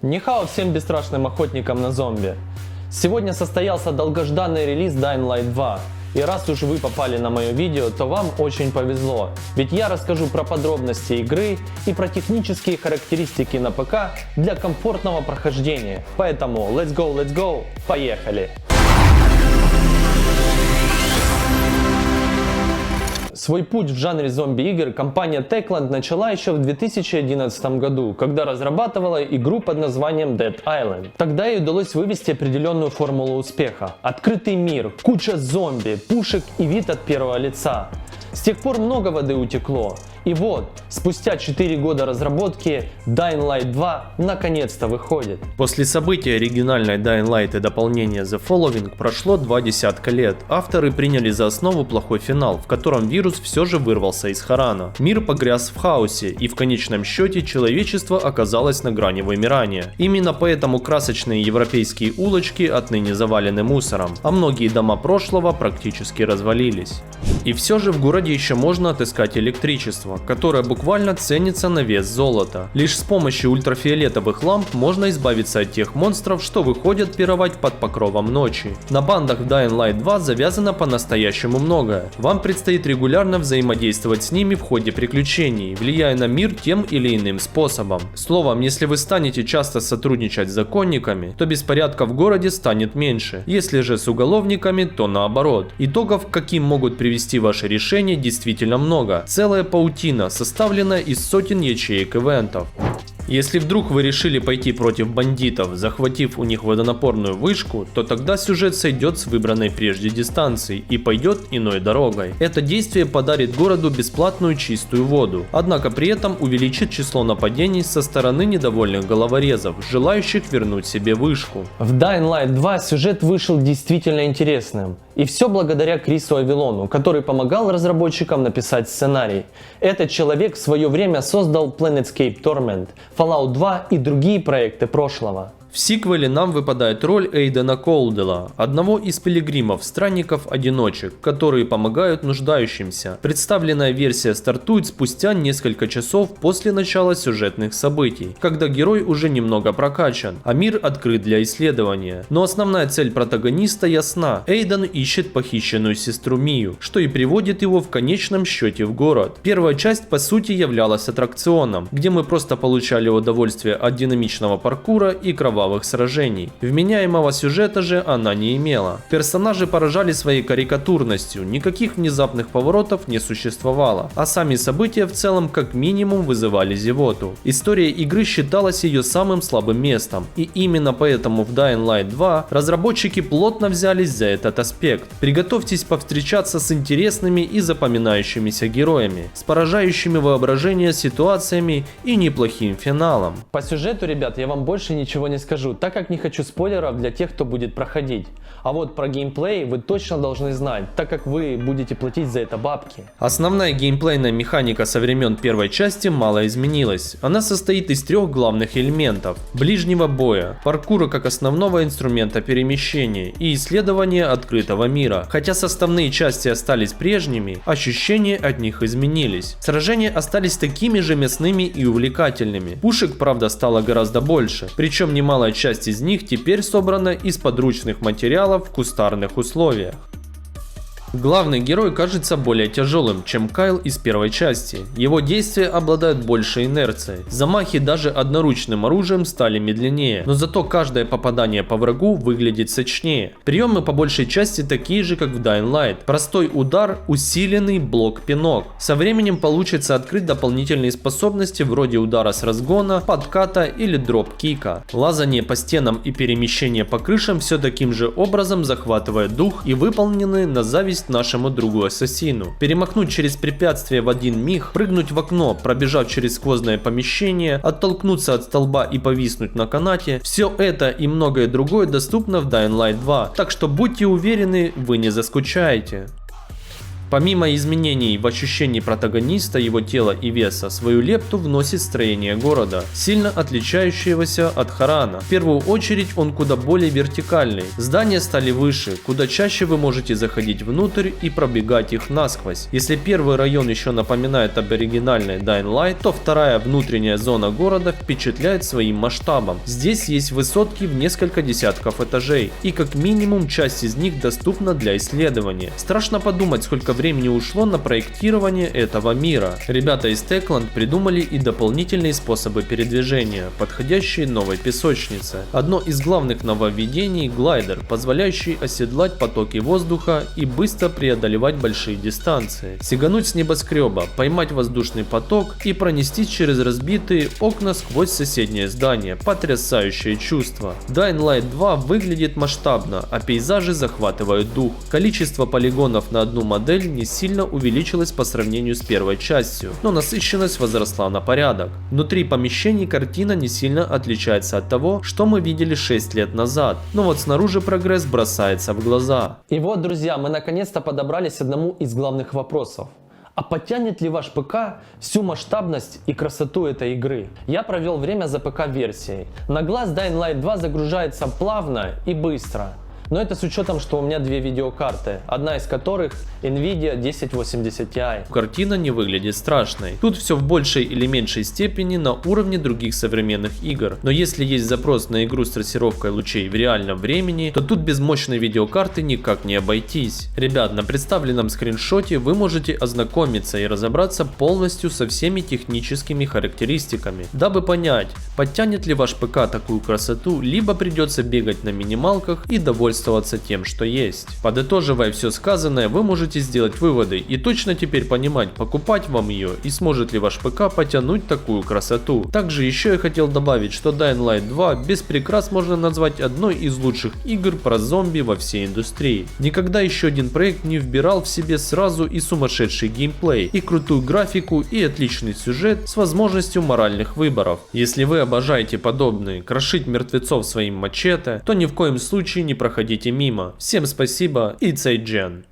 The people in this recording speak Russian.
Нихао всем бесстрашным охотникам на зомби. Сегодня состоялся долгожданный релиз Dying Light 2. И раз уж вы попали на мое видео, то вам очень повезло. Ведь я расскажу про подробности игры и про технические характеристики на ПК для комфортного прохождения. Поэтому let's go, поехали! Свой путь в жанре зомби-игр компания Techland начала еще в 2011 году, когда разрабатывала игру под названием Dead Island. Тогда ей удалось вывести определенную формулу успеха. Открытый мир, куча зомби, пушек и вид от первого лица. С тех пор много воды утекло. И вот, спустя 4 года разработки, Dying Light 2 наконец-то выходит. После событий оригинальной Dying Light и дополнения The Following прошло 20 лет. Авторы приняли за основу плохой финал, в котором вирус все же вырвался из Харана. Мир погряз в хаосе, и в конечном счете человечество оказалось на грани вымирания. Именно поэтому красочные европейские улочки отныне завалены мусором, а многие дома прошлого практически развалились. И все же в городе еще можно отыскать электричество, которое буквально ценится на вес золота. Лишь с помощью ультрафиолетовых ламп можно избавиться от тех монстров, что выходят пировать под покровом ночи. На бандах в Dying Light 2 завязано по-настоящему многое. Вам предстоит регулярно взаимодействовать с ними в ходе приключений, влияя на мир тем или иным способом. Словом, если вы станете часто сотрудничать с законниками, то беспорядка в городе станет меньше. Если же с уголовниками, то наоборот. Итогов, к каким могут привести ваши решения, действительно много. Целая паутина, составленная из сотен ячеек ивентов. Если вдруг вы решили пойти против бандитов, захватив у них водонапорную вышку, то тогда сюжет сойдет с выбранной прежде дистанции и пойдет иной дорогой. Это действие подарит городу бесплатную чистую воду, однако при этом увеличит число нападений со стороны недовольных головорезов, желающих вернуть себе вышку. В Dying Light 2 сюжет вышел действительно интересным. И все благодаря Крису Авилону, который помогал разработчикам написать сценарий. Этот человек в свое время создал Planescape Torment, Fallout 2 и другие проекты прошлого. В сиквеле нам выпадает роль Эйдена Колдела, одного из пилигримов, странников-одиночек, которые помогают нуждающимся. Представленная версия стартует спустя несколько часов после начала сюжетных событий, когда герой уже немного прокачан, а мир открыт для исследования. Но основная цель протагониста ясна. Эйден ищет похищенную сестру Мию, что и приводит его в конечном счете в город. Первая часть по сути являлась аттракционом, где мы просто получали удовольствие от динамичного паркура и кровавых сражений. Вменяемого сюжета же она не имела. Персонажи поражали своей карикатурностью, никаких внезапных поворотов не существовало, а сами события в целом как минимум вызывали зевоту. История игры считалась ее самым слабым местом, и именно поэтому в Dying Light 2 разработчики плотно взялись за этот аспект. Приготовьтесь повстречаться с интересными и запоминающимися героями, с поражающими воображение ситуациями и неплохим финалом. По сюжету, ребят, я вам больше ничего не скажу, так как не хочу спойлеров для тех, кто будет проходить. А вот про геймплей вы точно должны знать, так как вы будете платить за это бабки. Основная геймплейная механика со времен первой части мало изменилась. Она состоит из трех главных элементов: ближнего боя, паркура как основного инструмента перемещения и исследования открытого мира. Хотя составные части остались прежними, ощущения от них изменились. Сражения остались такими же мясными и увлекательными. Пушек, правда, стало гораздо больше, причем немалая часть из них теперь собрана из подручных материалов в кустарных условиях. Главный герой кажется более тяжелым, чем Кайл из первой части. Его действия обладают большей инерцией. Замахи даже одноручным оружием стали медленнее, но зато каждое попадание по врагу выглядит сочнее. Приемы по большей части такие же, как в Dying Light. Простой удар, усиленный блок-пинок. Со временем получится открыть дополнительные способности вроде удара с разгона, подката или дроп-кика. Лазание по стенам и перемещение по крышам все таким же образом захватывает дух и выполнены на зависть нашему другу-ассасину. Перемахнуть через препятствие в один миг, прыгнуть в окно, пробежав через сквозное помещение, оттолкнуться от столба и повиснуть на канате — все это и многое другое доступно в Dying Light 2, так что будьте уверены, вы не заскучаете. Помимо изменений в ощущении протагониста, его тела и веса, свою лепту вносит строение города, сильно отличающегося от Харана. В первую очередь он куда более вертикальный. Здания стали выше, куда чаще вы можете заходить внутрь и пробегать их насквозь. Если первый район еще напоминает об оригинальной Dying Light, то вторая внутренняя зона города впечатляет своим масштабом. Здесь есть высотки в несколько десятков этажей, и как минимум часть из них доступна для исследования. Страшно подумать, сколько времени ушло на проектирование этого мира. Ребята из Techland придумали и дополнительные способы передвижения, подходящие новой песочнице. Одно из главных нововведений — глайдер, позволяющий оседлать потоки воздуха и быстро преодолевать большие дистанции. Сигануть с небоскреба, поймать воздушный поток и пронестись через разбитые окна сквозь соседнее здание. Потрясающее чувство. Dying Light 2 выглядит масштабно, а пейзажи захватывают дух. Количество полигонов на одну модель не сильно увеличилось по сравнению с первой частью, но насыщенность возросла на порядок. Внутри помещений картина не сильно отличается от того, что мы видели 6 лет назад, но вот снаружи прогресс бросается в глаза. И вот, друзья, мы наконец-то подобрались к одному из главных вопросов. А подтянет ли ваш ПК всю масштабность и красоту этой игры? Я провел время за ПК-версией. На глаз Dying Light 2 загружается плавно и быстро. Но это с учетом, что у меня две видеокарты, одна из которых Nvidia 1080 Ti. Картина не выглядит страшной. Тут все в большей или меньшей степени на уровне других современных игр. Но если есть запрос на игру с трассировкой лучей в реальном времени, то тут без мощной видеокарты никак не обойтись. Ребят, на представленном скриншоте вы можете ознакомиться и разобраться полностью со всеми техническими характеристиками, дабы понять, подтянет ли ваш ПК такую красоту, либо придется бегать на минималках и довольствоваться тем, что есть. Подытоживая все сказанное, вы можете сделать выводы и точно теперь понимать, покупать вам ее и сможет ли ваш ПК потянуть такую красоту. Также еще я хотел добавить, что Dying Light 2 без прикрас можно назвать одной из лучших игр про зомби во всей индустрии. Никогда еще один проект не вбирал в себе сразу и сумасшедший геймплей, и крутую графику, и отличный сюжет с возможностью моральных выборов. Если вы обожаете подобные, крошить мертвецов своим мачете, то ни в коем случае не проходите мимо. Всем спасибо и цей Джен.